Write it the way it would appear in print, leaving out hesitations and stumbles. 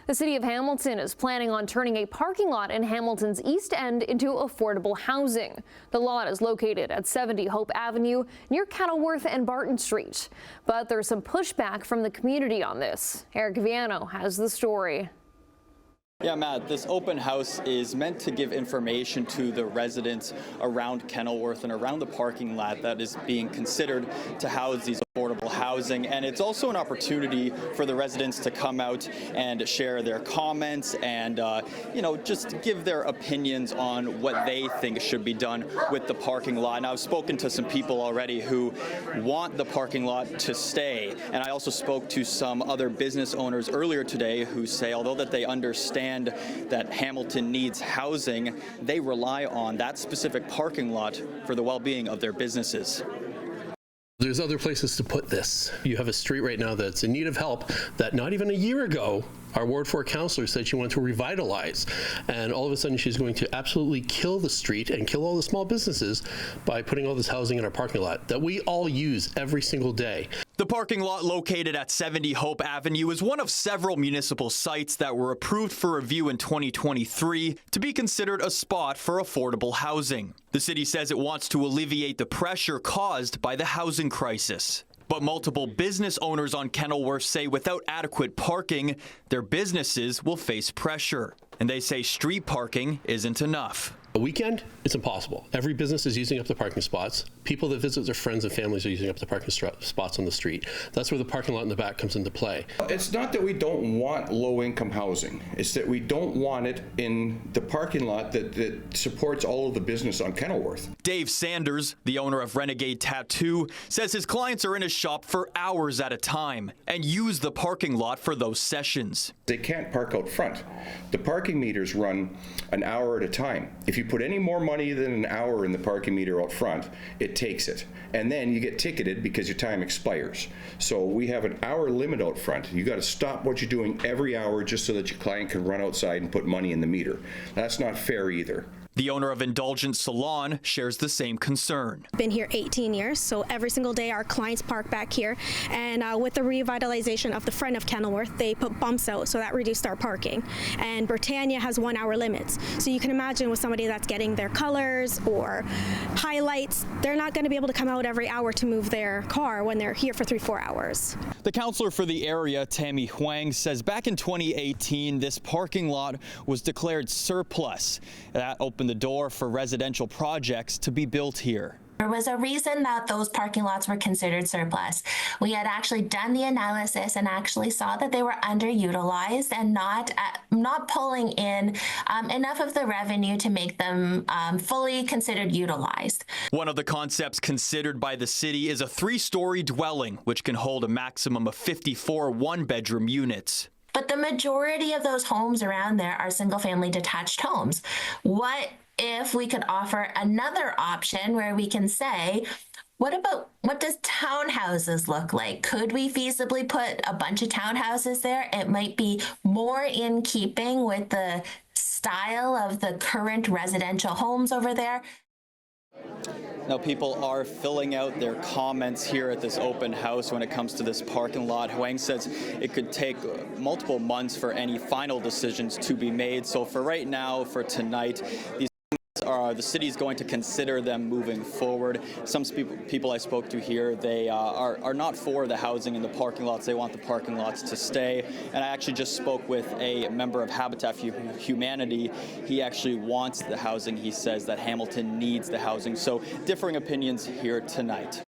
The city of Hamilton is planning on turning a parking lot in Hamilton's East End into affordable housing. The lot is located at 70 Hope Avenue near Kenilworth and Barton Streets. But there's some pushback from the community on this. Eric Viano has the story. Yeah, Matt, this open house is meant to give information to the residents around Kenilworth and around the parking lot that is being considered to house these affordable housing. And it's also an opportunity for the residents to come out and share their comments and, just give their opinions on what they think should be done with the parking lot. And I've spoken to some people already who want the parking lot to stay. And I also spoke to some other business owners earlier today who say, although that they understand that Hamilton needs housing, they rely on that specific parking lot for the well-being of their businesses. There's other places to put this. You have a street right now that's in need of help that not even a year ago, our Ward 4 councillor said she wanted to revitalize. And all of a sudden she's going to absolutely kill the street and kill all the small businesses by putting all this housing in our parking lot that we all use every single day. The parking lot located at 70 Hope Avenue is one of several municipal sites that were approved for review in 2023 to be considered a spot for affordable housing. The city says it wants to alleviate the pressure caused by the housing crisis. But multiple business owners on Kenilworth say without adequate parking, their businesses will face pressure. And they say street parking isn't enough. A weekend, it's impossible. Every business is using up the parking spots. People that visit their friends and families are using up the parking spots on the street. That's where the parking lot in the back comes into play. It's not that we don't want low-income housing. It's that we don't want it in the parking lot that supports all of the business on Kenilworth. Dave Sanders, the owner of Renegade Tattoo, says his clients are in his shop for hours at a time and use the parking lot for those sessions. They can't park out front. The parking meters run an hour at a time. If you put any more money than an hour in the parking meter out front, it takes it. And then you get ticketed because your time expires. So we have an hour limit out front. You got to stop what you're doing every hour just so that your client can run outside and put money in the meter. That's not fair either. The owner of Indulgent Salon shares the same concern. Been here 18 years, so every single day our clients park back here. And with the revitalization of the front of Kenilworth, they put bumps out, so that reduced our parking. And Britannia has 1 hour limits. So you can imagine with somebody that's getting their colors or highlights, they're not going to be able to come out every hour to move their car when they're here for 3-4 hours. The councillor for the area, Tammy Huang, says back in 2018, this parking lot was declared surplus. That opened the door for residential projects to be built here. There was a reason that those parking lots were considered surplus. We had actually done the analysis and actually saw that they were underutilized and not pulling in enough of the revenue to make them fully considered utilized. One of the concepts considered by the city is a 3-story dwelling, which can hold a maximum of 54 one-bedroom units. But the majority of those homes around there are single-family detached homes. What if we could offer another option where we can say, what does townhouses look like? Could we feasibly put a bunch of townhouses there? It might be more in keeping with the style of the current residential homes over there. Now, people are filling out their comments here at this open house when it comes to this parking lot. Huang says it could take multiple months for any final decisions to be made. So for right now, for tonight, the city is going to consider them moving forward. Some people I spoke to here, they are not for the housing in the parking lots. They want the parking lots to stay. And I actually just spoke with a member of Habitat for Humanity. He actually wants the housing. He says that Hamilton needs the housing. So differing opinions here tonight.